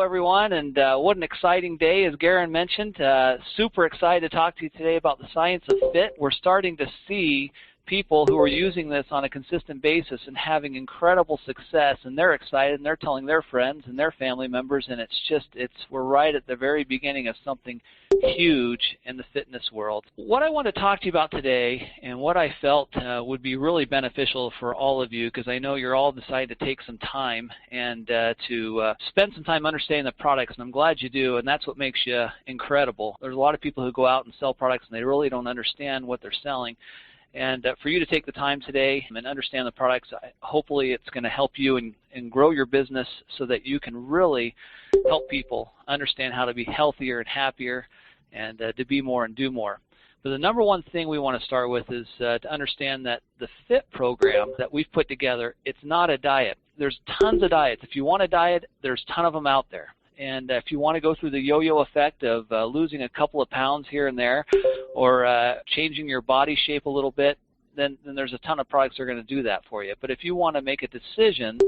everyone, and what an exciting day, as Garen mentioned. Super excited to talk to you today about the science of fit. We're starting to see people who are using this on a consistent basis and having incredible success, and they're excited, and they're telling their friends and their family members, and we're right at the very beginning of something huge in the fitness world. What I want to talk to you about today, and what I felt would be really beneficial for all of you, because I know you're all decided to take some time and to spend some time understanding the products, and I'm glad you do, and that's what makes you incredible. There's a lot of people who go out and sell products, and they really don't understand what they're selling. And for you to take the time today and understand the products, hopefully it's going to help you and grow your business so that you can really help people understand how to be healthier and happier and to be more and do more. But the number one thing we want to start with is to understand that the FIT program that we've put together, it's not a diet. There's tons of diets. If you want a diet, there's a ton of them out there. And if you want to go through the yo-yo effect of losing a couple of pounds here and there, or changing your body shape a little bit, then there's a ton of products that are going to do that for you. But if you want to make a decision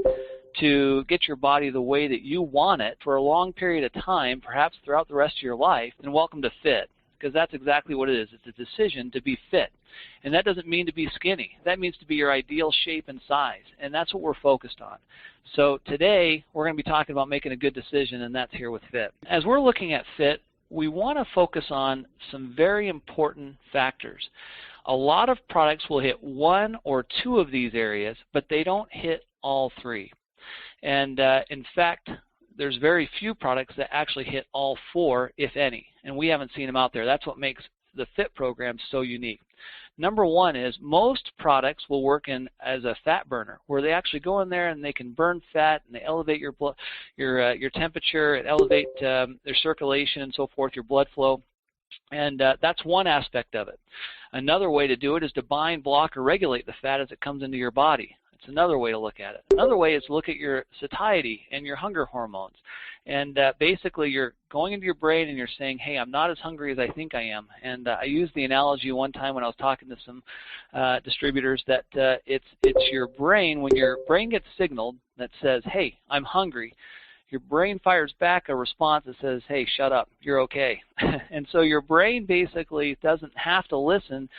to get your body the way that you want it for a long period of time, perhaps throughout the rest of your life, then welcome to FIT, because that's exactly what it is. It's a decision to be fit. And that doesn't mean to be skinny. That means to be your ideal shape and size, and that's what we're focused on. So today, we're going to be talking about making a good decision, and that's here with FIT. As we're looking at FIT, we want to focus on some very important factors. A lot of products will hit one or two of these areas, but they don't hit all three. And in fact, there's very few products that actually hit all four, if any, and we haven't seen them out there. That's what makes the FIT program so unique. Number one is most products will work as a fat burner, where they actually go in there and they can burn fat and they elevate your blood, your temperature, and elevate their circulation and so forth, your blood flow, and that's one aspect of it. Another way to do it is to bind, block, or regulate the fat as it comes into your body. It's another way to look at it. Another way is to look at your satiety and your hunger hormones. And basically you're going into your brain and you're saying, hey, I'm not as hungry as I think I am. And I used the analogy one time when I was talking to some distributors that it's your brain. When your brain gets signaled that says, hey, I'm hungry, your brain fires back a response that says, hey, shut up, you're okay. And so your brain basically doesn't have to listen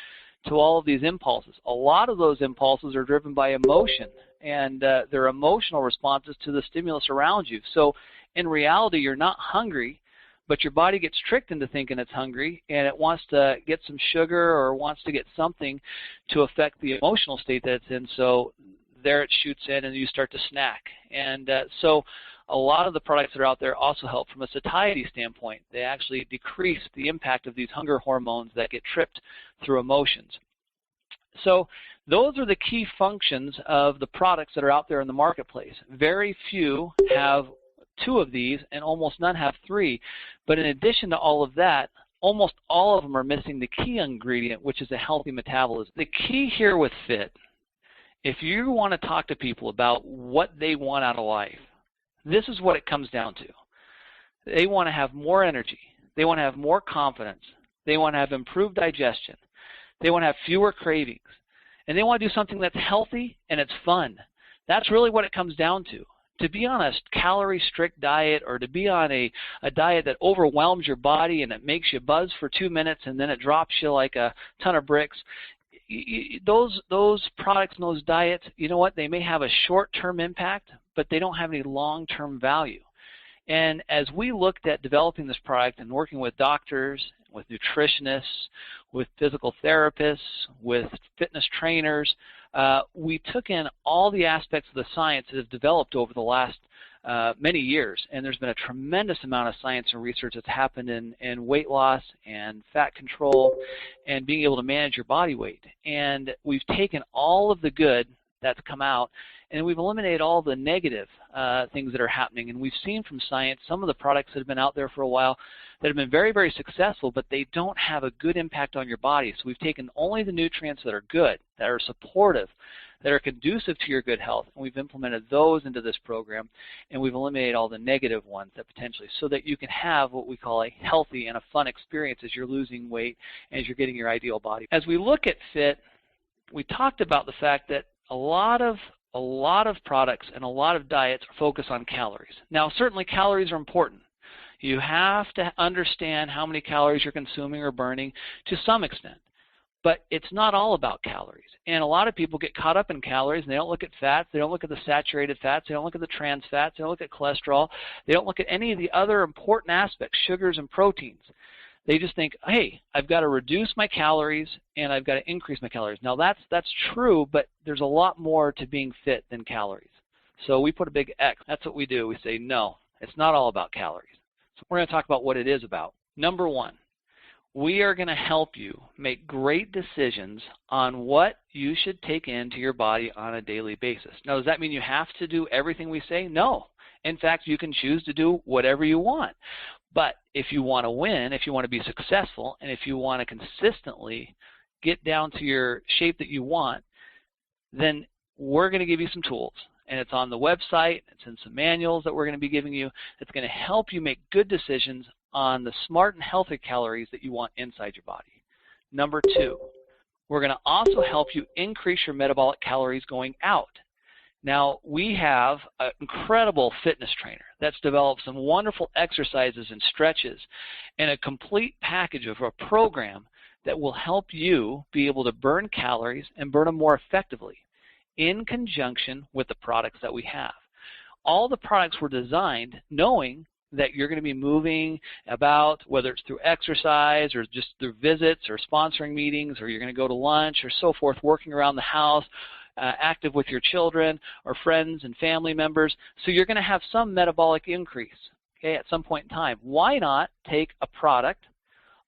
to all of these impulses. A lot of those impulses are driven by emotion, and they're emotional responses to the stimulus around you. So in reality, you're not hungry, but your body gets tricked into thinking it's hungry, and it wants to get some sugar or wants to get something to affect the emotional state that it's in. So there it shoots in, and you start to snack. And so a lot of the products that are out there also help from a satiety standpoint. They actually decrease the impact of these hunger hormones that get tripped through emotions. So those are the key functions of the products that are out there in the marketplace. Very few have two of these, and almost none have three. But in addition to all of that, almost all of them are missing the key ingredient, which is a healthy metabolism. The key here with FIT, if you want to talk to people about what they want out of life, this is what it comes down to. They want to have more energy. They want to have more confidence. They want to have improved digestion. They want to have fewer cravings. And they want to do something that's healthy and it's fun. That's really what it comes down to. To be on a calorie-strict diet, or to be on a diet that overwhelms your body and it makes you buzz for 2 minutes and then it drops you like a ton of bricks, those products and those diets, you know what, they may have a short-term impact, but they don't have any long-term value. And as we looked at developing this product and working with doctors, with nutritionists, with physical therapists, with fitness trainers, we took in all the aspects of the science that has developed over the last many years, and there's been a tremendous amount of science and research that's happened in weight loss and fat control and being able to manage your body weight. And we've taken all of the good that's come out, and we've eliminated all the negative things that are happening. And we've seen from science some of the products that have been out there for a while that have been very, very successful, but they don't have a good impact on your body. So we've taken only the nutrients that are good, that are supportive, that are conducive to your good health, and we've implemented those into this program, and we've eliminated all the negative ones that potentially, so that you can have what we call a healthy and a fun experience as you're losing weight and as you're getting your ideal body. As we look at FIT, we talked about the fact that a lot of a lot of products and a lot of diets are focused on calories. Now, certainly calories are important. You have to understand how many calories you're consuming or burning to some extent. But it's not all about calories. And a lot of people get caught up in calories, and they don't look at fats, they don't look at the saturated fats, they don't look at the trans fats, they don't look at cholesterol, they don't look at any of the other important aspects, sugars and proteins. They just think, hey, I've got to reduce my calories and I've got to increase my calories. Now that's true, but there's a lot more to being fit than calories. So we put a big X. That's what we do. We say, no, it's not all about calories. So we're going to talk about what it is about. Number one, we are going to help you make great decisions on what you should take into your body on a daily basis. Now, does that mean you have to do everything we say? No. In fact, you can choose to do whatever you want. But if you want to win, if you want to be successful, and if you want to consistently get down to your shape that you want, then we're going to give you some tools. And it's on the website, it's in some manuals that we're going to be giving you. It's going to help you make good decisions on the smart and healthy calories that you want inside your body. Number two, we're going to also help you increase your metabolic calories going out. Now, we have an incredible fitness trainer that's developed some wonderful exercises and stretches and a complete package of a program that will help you be able to burn calories and burn them more effectively in conjunction with the products that we have. All the products were designed knowing that you're going to be moving about, whether it's through exercise or just through visits or sponsoring meetings, or you're going to go to lunch or so forth, working around the house, active with your children or friends and family members. So you're going to have some metabolic increase, okay, at some point in time. Why not take a product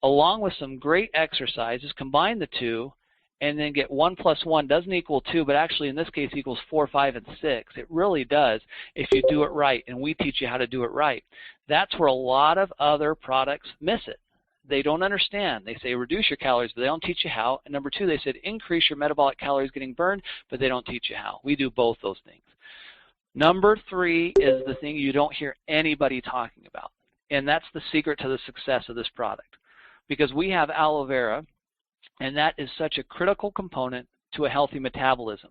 along with some great exercises, combine the two, and then get 1 plus 1 doesn't equal 2, but actually in this case equals 4, 5, and 6. It really does if you do it right, and we teach you how to do it right. That's where a lot of other products miss it. They don't understand. They say reduce your calories, but they don't teach you how. And number two, they said increase your metabolic calories getting burned, but they don't teach you how. We do both those things. Number three is the thing you don't hear anybody talking about, and that's the secret to the success of this product. Because we have aloe vera, and that is such a critical component to a healthy metabolism.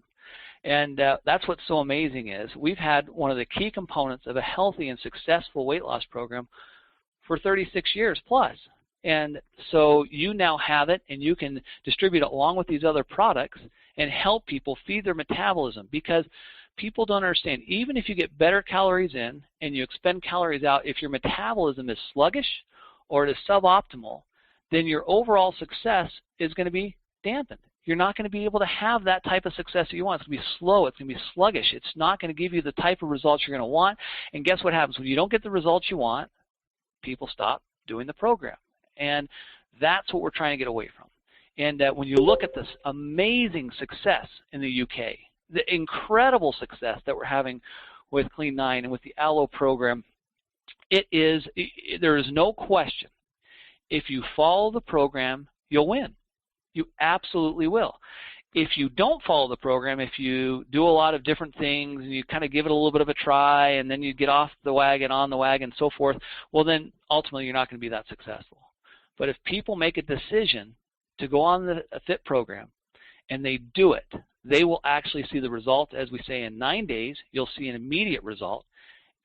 And that's what's so amazing is we've had one of the key components of a healthy and successful weight loss program for 36 years plus. And so you now have it, and you can distribute it along with these other products and help people feed their metabolism, because people don't understand, even if you get better calories in and you expend calories out, if your metabolism is sluggish or it is suboptimal, then your overall success is going to be dampened. You're not going to be able to have that type of success that you want. It's going to be slow. It's going to be sluggish. It's not going to give you the type of results you're going to want. And guess what happens? When you don't get the results you want, people stop doing the program. And that's what we're trying to get away from. And when you look at this amazing success in the UK, the incredible success that we're having with Clean 9 and with the Aloe program, there is no question. If you follow the program, you'll win. You absolutely will. If you don't follow the program, if you do a lot of different things and you kind of give it a little bit of a try and then you get off the wagon, on the wagon, and so forth, well then ultimately you're not going to be that successful. But if people make a decision to go on the FIT program and they do it, they will actually see the result. As we say, in 9 days, you'll see an immediate result.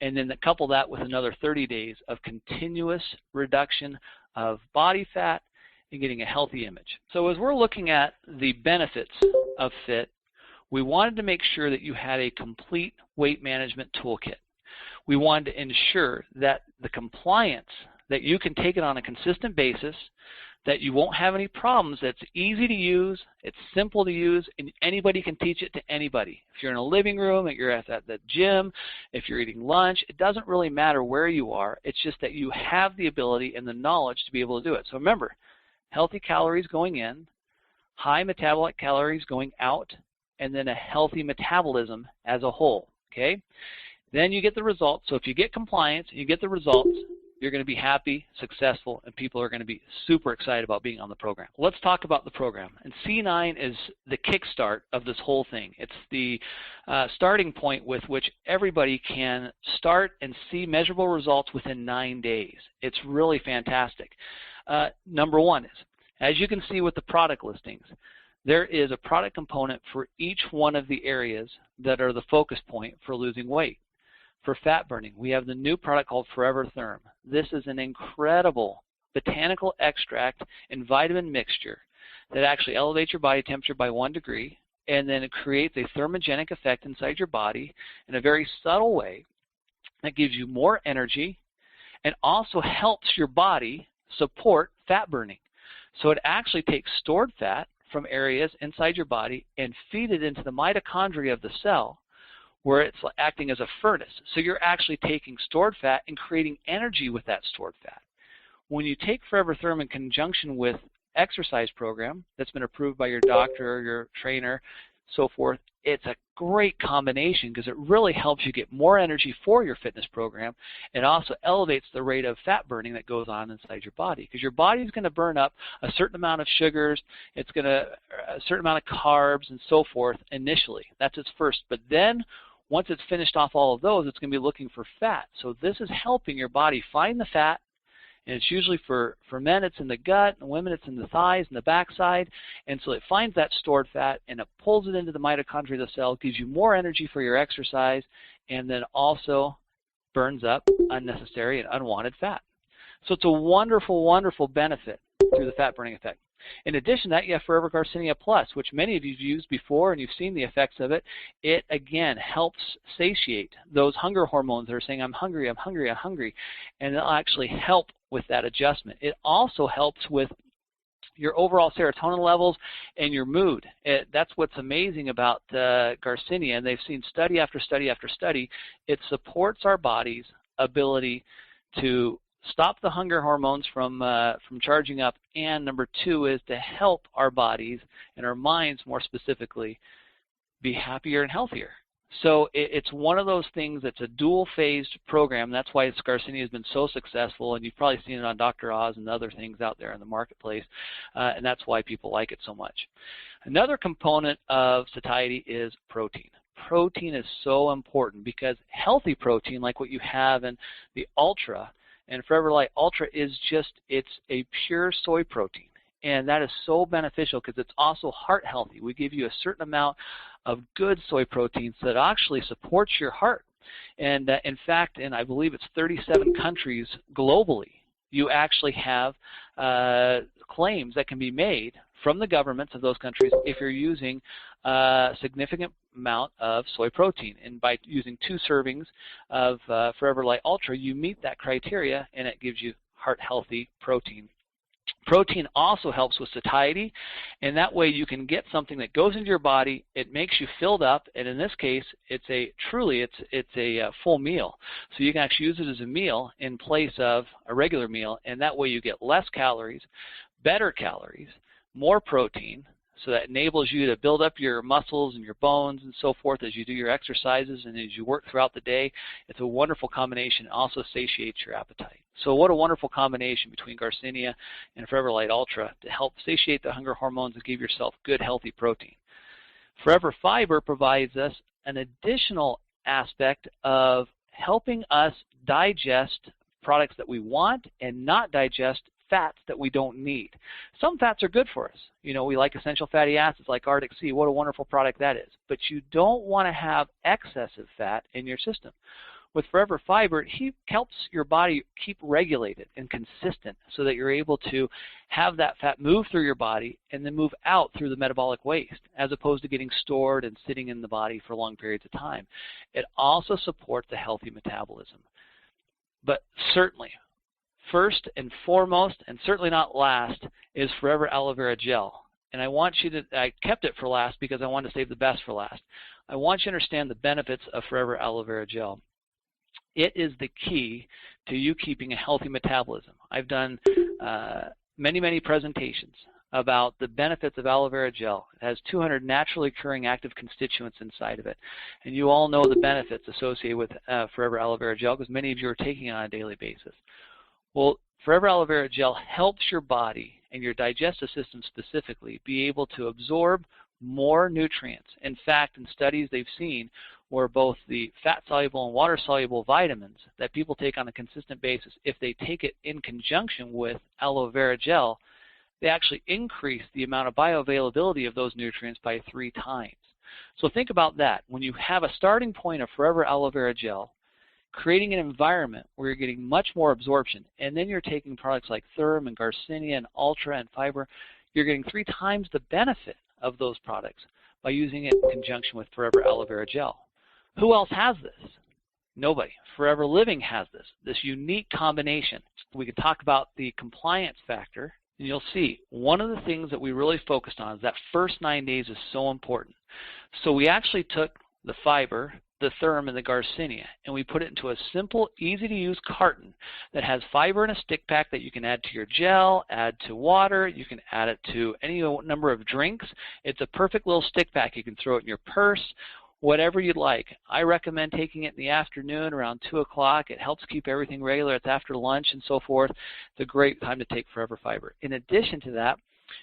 And then couple that with another 30 days of continuous reduction of body fat and getting a healthy image. So as we're looking at the benefits of FIT, we wanted to make sure that you had a complete weight management toolkit. We wanted to ensure that the compliance, that you can take it on a consistent basis, that you won't have any problems, that it's easy to use, it's simple to use, and anybody can teach it to anybody. If you're in a living room, if you're at the gym, if you're eating lunch, it doesn't really matter where you are. It's just that you have the ability and the knowledge to be able to do it. So remember, healthy calories going in, high metabolic calories going out, and then a healthy metabolism as a whole, okay? Then you get the results. So if you get compliance, you get the results, you're going to be happy, successful, and people are going to be super excited about being on the program. Let's talk about the program. And C9 is the kickstart of this whole thing. It's the starting point with which everybody can start and see measurable results within 9 days. It's really fantastic. Number one is, as you can see with the product listings, there is a product component for each one of the areas that are the focus point for losing weight. For fat burning, we have the new product called Forever Therm. This is an incredible botanical extract and vitamin mixture that actually elevates your body temperature by 1 degree, and then it creates a thermogenic effect inside your body in a very subtle way that gives you more energy and also helps your body support fat burning. So it actually takes stored fat from areas inside your body and feed it into the mitochondria of the cell, where it's acting as a furnace. So you're actually taking stored fat and creating energy with that stored fat. When you take Forever Therm in conjunction with exercise program that's been approved by your doctor or your trainer, so forth, it's a great combination because it really helps you get more energy for your fitness program. It also elevates the rate of fat burning that goes on inside your body, because your body is going to burn up a certain amount of sugars, it's going to a certain amount of carbs and so forth initially. That's its first. But then once it's finished off all of those, it's going to be looking for fat. So this is helping your body find the fat. And it's usually for men, it's in the gut, and women, it's in the thighs and the backside. And so it finds that stored fat, and it pulls it into the mitochondria of the cell, gives you more energy for your exercise, and then also burns up unnecessary and unwanted fat. So it's a wonderful, wonderful benefit through the fat burning effect. In addition to that, you have Forever Garcinia Plus, which many of you have used before and you've seen the effects of it. It, again, helps satiate those hunger hormones that are saying, I'm hungry, I'm hungry, I'm hungry. And it'll actually help with that adjustment. It also helps with your overall serotonin levels and your mood. That's what's amazing about Garcinia, and they've seen study after study after study. It supports our body's ability to stop the hunger hormones from charging up, and number 2 is to help our bodies and our minds more specifically be happier and healthier. So it's one of those things that's a dual-phased program. That's why Garcinia has been so successful, and you've probably seen it on Dr. Oz and other things out there in the marketplace, and that's why people like it so much. Another component of satiety is protein. Protein is so important because healthy protein, like what you have in the Ultra, and Forever Light Ultra is just, it's a pure soy protein. And that is so beneficial because it's also heart healthy. We give you a certain amount of good soy proteins that actually supports your heart. And in fact, in I believe it's 37 countries globally, you actually have claims that can be made from the governments of those countries if you're using a significant amount of soy protein. And by using 2 servings of Forever Light Ultra, you meet that criteria, and it gives you heart-healthy protein. Protein also helps with satiety, and that way you can get something that goes into your body, it makes you filled up, and in this case, it's a full meal. So you can actually use it as a meal in place of a regular meal, and that way you get less calories, better calories, more protein, so that enables you to build up your muscles and your bones and so forth as you do your exercises and as you work throughout the day. It's a wonderful combination. It also satiates your appetite. So what a wonderful combination between Garcinia and Forever Light Ultra to help satiate the hunger hormones and give yourself good, healthy protein. Forever Fiber provides us an additional aspect of helping us digest products that we want and not digest fats that we don't need. Some fats are good for us. You know, we like essential fatty acids like Arctic Sea. What a wonderful product that is. But you don't want to have excessive fat in your system. With Forever Fiber, it helps your body keep regulated and consistent so that you're able to have that fat move through your body and then move out through the metabolic waste as opposed to getting stored and sitting in the body for long periods of time. It also supports a healthy metabolism. But certainly, first and foremost, and certainly not last, is Forever Aloe Vera Gel. And I kept it for last because I wanted to save the best for last. I want you to understand the benefits of Forever Aloe Vera Gel. It is the key to you keeping a healthy metabolism. I've done many, many presentations about the benefits of aloe vera gel. It has 200 naturally occurring active constituents inside of it. And you all know the benefits associated with Forever Aloe Vera Gel because many of you are taking it on a daily basis. Well, Forever Aloe Vera Gel helps your body and your digestive system specifically be able to absorb more nutrients. In fact, in studies they've seen where both the fat-soluble and water-soluble vitamins that people take on a consistent basis, if they take it in conjunction with aloe vera gel, they actually increase the amount of bioavailability of those nutrients by 3 times. So think about that. When you have a starting point of Forever Aloe Vera Gel, creating an environment where you're getting much more absorption, and then you're taking products like Therm and Garcinia and Ultra and Fiber, you're getting 3 times the benefit of those products by using it in conjunction with Forever Aloe Vera Gel. Who else has this? Nobody. Forever Living has this unique combination. We could talk about the compliance factor, and you'll see one of the things that we really focused on is that first 9 days is so important. So we actually took the Fiber, the Therm, and the Garcinia, and we put it into a simple, easy-to-use carton that has fiber in a stick pack that you can add to your gel, add to water, you can add it to any number of drinks. It's a perfect little stick pack. You can throw it in your purse, whatever you'd like. I recommend taking it in the afternoon around 2 o'clock. It helps keep everything regular. It's after lunch and so forth. It's a great time to take Forever Fiber. In addition to that,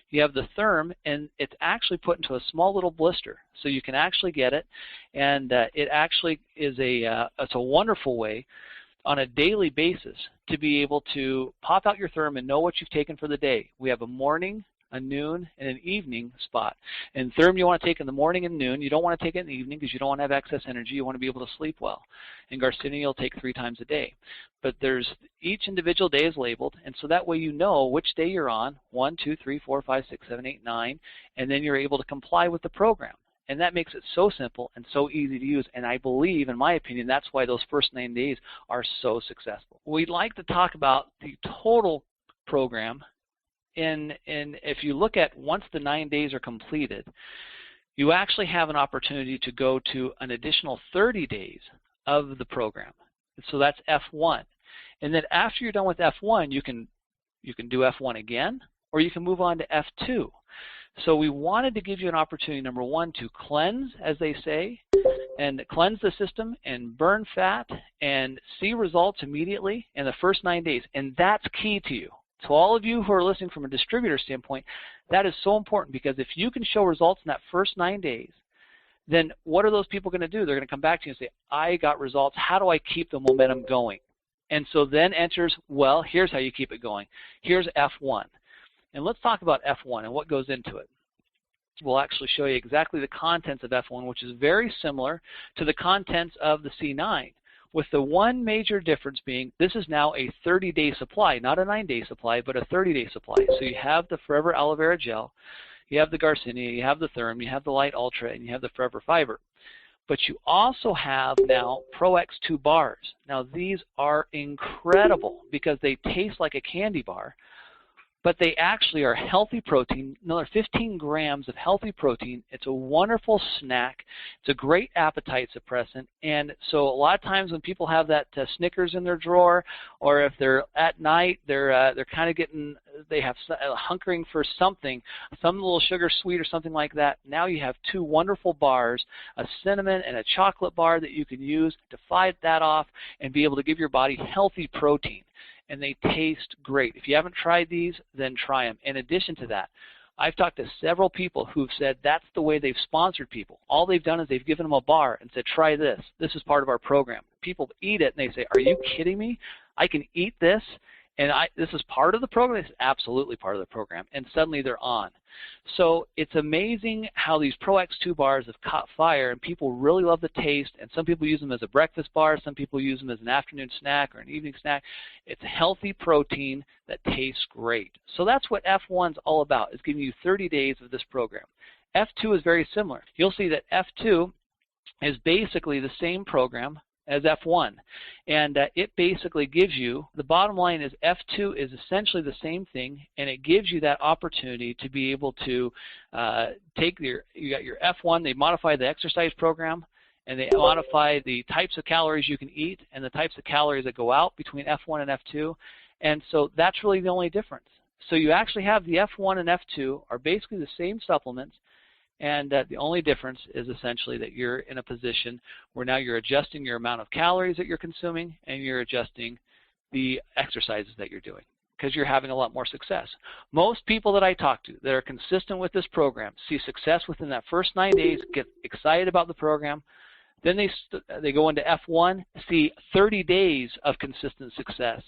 you have the Therm, and it's actually put into a small little blister, so you can actually get it, and it actually is it's a wonderful way on a daily basis to be able to pop out your Therm and know what you've taken for the day. We have a morning, a noon, and an evening spot. And Therm you want to take in the morning and noon. You don't want to take it in the evening because you don't want to have excess energy. You want to be able to sleep well. And Garcinia you'll take 3 times a day. But each individual day is labeled, and so that way you know which day you're on, 1, 2, 3, 4, 5, 6, 7, 8, 9, and then you're able to comply with the program. And that makes it so simple and so easy to use, and I believe, in my opinion, that's why those first 9 days are so successful. We'd like to talk about the total program. And if you look at once the 9 days are completed, you actually have an opportunity to go to an additional 30 days of the program. So that's F1. And then after you're done with F1, you can do F1 again, or you can move on to F2. So we wanted to give you an opportunity, number 1, to cleanse, as they say, and cleanse the system and burn fat and see results immediately in the first 9 days. And that's key to you. To all of you who are listening from a distributor standpoint, that is so important, because if you can show results in that first 9 days, then what are those people going to do? They're going to come back to you and say, I got results. How do I keep the momentum going? And so then enters, well, here's how you keep it going. Here's F1. And let's talk about F1 and what goes into it. We'll actually show you exactly the contents of F1, which is very similar to the contents of the C9, with the one major difference being this is now a 30-day supply, not a 9-day supply, but a 30-day supply. So you have the Forever Aloe Vera Gel, you have the Garcinia, you have the Therm, you have the Light Ultra, and you have the Forever Fiber. But you also have now Pro X2 bars. Now these are incredible because they taste like a candy bar, but they actually are healthy protein, another 15 grams of healthy protein. It's a wonderful snack. It's a great appetite suppressant. And so a lot of times when people have that Snickers in their drawer, or if they're at night, they're kind of they have hunkering for something, some little sugar sweet or something like that. Now you have 2 wonderful bars, a cinnamon and a chocolate bar that you can use to fight that off and be able to give your body healthy protein. And they taste great. If you haven't tried these, then try them. In addition to that, I've talked to several people who've said that's the way they've sponsored people. All they've done is they've given them a bar and said, try this. This is part of our program. People eat it and they say, are you kidding me? I can eat this? And this is part of the program? This is absolutely part of the program. And suddenly they're on. So it's amazing how these Pro X2 bars have caught fire, and people really love the taste. And some people use them as a breakfast bar. Some people use them as an afternoon snack or an evening snack. It's a healthy protein that tastes great. So that's what F1 is all about, is giving you 30 days of this program. F2 is very similar. You'll see that F2 is basically the same program as F1, and it basically gives you, the bottom line is F2 is essentially the same thing, and it gives you that opportunity to be able to take you got your F1, they modify the exercise program, and they modify the types of calories you can eat and the types of calories that go out between F1 and F2, and so that's really the only difference. So you actually have the F1 and F2 are basically the same supplements, and the only difference is essentially that you're in a position where now you're adjusting your amount of calories that you're consuming, and you're adjusting the exercises that you're doing because you're having a lot more success. Most people that I talk to that are consistent with this program see success within that first 9 days, get excited about the program. Then they go into F1, see 30 days of consistent success.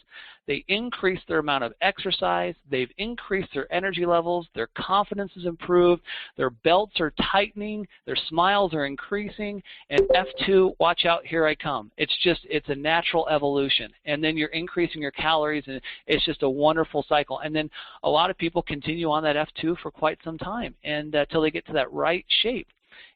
They increase their amount of exercise. They've increased their energy levels. Their confidence is improved. Their belts are tightening. Their smiles are increasing. And F2, watch out, here I come. It's a natural evolution. And then you're increasing your calories, and it's just a wonderful cycle. And then a lot of people continue on that F2 for quite some time and till they get to that right shape.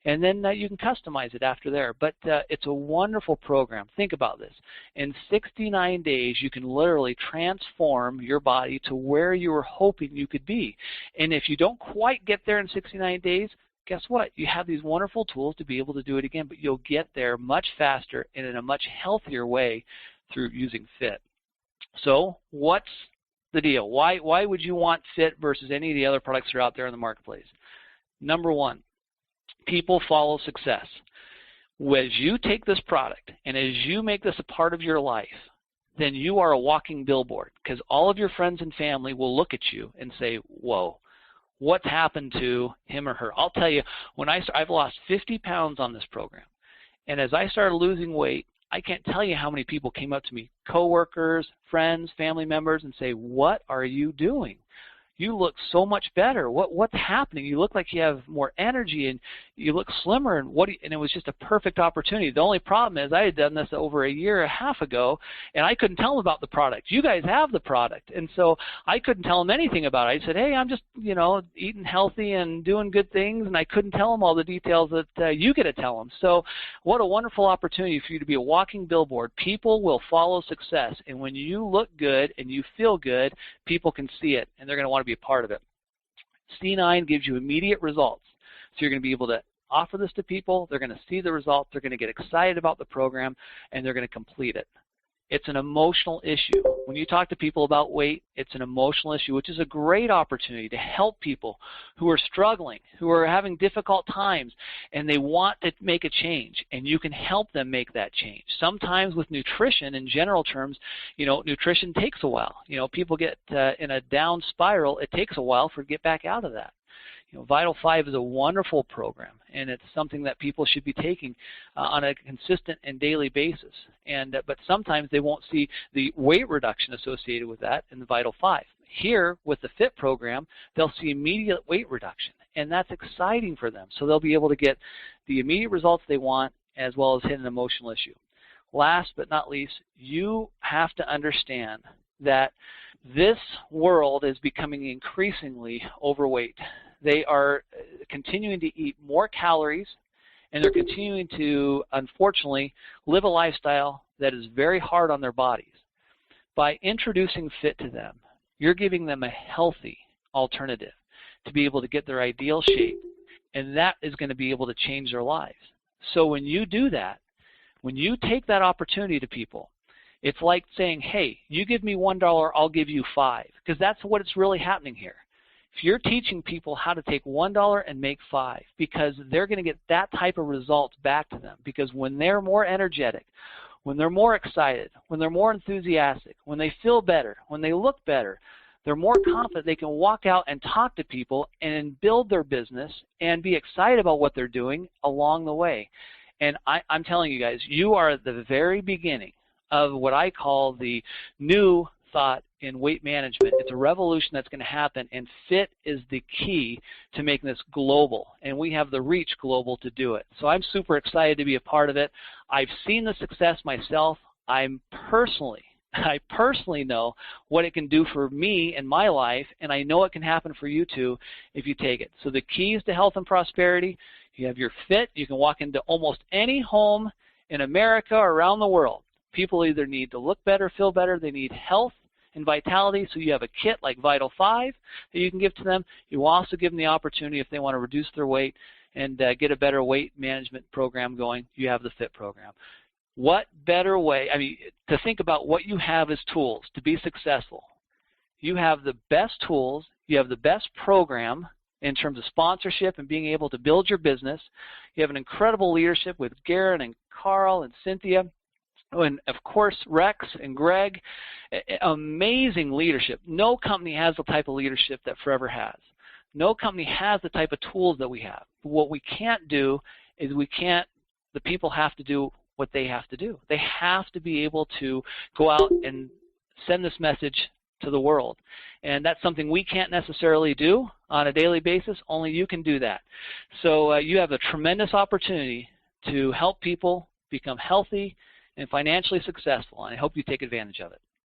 And then you can customize it after there. But it's a wonderful program. Think about this. In 69 days, you can literally transform your body to where you were hoping you could be. And if you don't quite get there in 69 days, guess what? You have these wonderful tools to be able to do it again, but you'll get there much faster and in a much healthier way through using FIT. So what's the deal? Why would you want FIT versus any of the other products that are out there in the marketplace? Number one, people follow success. As you take this product and as you make this a part of your life, then you are a walking billboard, because all of your friends and family will look at you and say, whoa, what's happened to him or her? I'll tell you, when I've lost 50 pounds on this program, and as I started losing weight, I can't tell you how many people came up to me, coworkers, friends, family members, and say, what are you doing? You look so much better. What's happening? You look like you have more energy and you look slimmer. And it was just a perfect opportunity. The only problem is I had done this over a year and a half ago, and I couldn't tell them about the product. You guys have the product, and so I couldn't tell them anything about it. I said, hey, I'm just eating healthy and doing good things, and I couldn't tell them all the details that you get to tell them. So what a wonderful opportunity for you to be a walking billboard. People will follow success, and when you look good and you feel good, people can see it, and they're going to want to be a part of it. C9 gives you immediate results. So you're going to be able to offer this to people. They're going to see the results. They're going to get excited about the program, and they're going to complete it. It's an emotional issue. When you talk to people about weight, it's an emotional issue, which is a great opportunity to help people who are struggling, who are having difficult times, and they want to make a change, and you can help them make that change. Sometimes with nutrition, in general terms, nutrition takes a while. People get in a down spiral. It takes a while to get back out of that. Vital 5 is a wonderful program, and it's something that people should be taking on a consistent and daily basis. But sometimes they won't see the weight reduction associated with that in the Vital 5. Here, with the FIT program, they'll see immediate weight reduction, and that's exciting for them. So they'll be able to get the immediate results they want, as well as hit an emotional issue. Last but not least, you have to understand that this world is becoming increasingly overweight. They are continuing to eat more calories, and they're continuing to, unfortunately, live a lifestyle that is very hard on their bodies. By introducing FIT to them, you're giving them a healthy alternative to be able to get their ideal shape, and that is going to be able to change their lives. So when you do that, when you take that opportunity to people, it's like saying, hey, you give me $1, I'll give you $5, because that's what it's really happening here. If you're teaching people how to take $1 and make $5, because they're going to get that type of results back to them, because when they're more energetic, when they're more excited, when they're more enthusiastic, when they feel better, when they look better, they're more confident they can walk out and talk to people and build their business and be excited about what they're doing along the way. And I'm telling you guys, you are at the very beginning of what I call the new thought in weight management. It's a revolution that's going to happen, and FIT is the key to making this global, and we have the reach global to do it. So I'm super excited to be a part of it. I've seen the success myself. I personally know what it can do for me in my life, and I know it can happen for you too if you take it. So the keys to health and prosperity: you have your FIT. You can walk into almost any home in America or around the world. People either need to look better, feel better, they need health and vitality, so you have a kit like Vital 5 that you can give to them. You also give them the opportunity, if they want to reduce their weight and get a better weight management program going, you have the FIT program. What better way, to think about what you have as tools to be successful. You have the best tools, you have the best program in terms of sponsorship and being able to build your business. You have an incredible leadership with Garen and Carl and Cynthia, and of course Rex and Greg. Amazing leadership. No company has the type of leadership that Forever has. No company has the type of tools that we have. What we can't do is we can't the people have to do what they have to do. They have to be able to go out and send this message to the world. And that's something we can't necessarily do on a daily basis. Only you can do that. So you have a tremendous opportunity to help people become healthy and financially successful, and I hope you take advantage of it.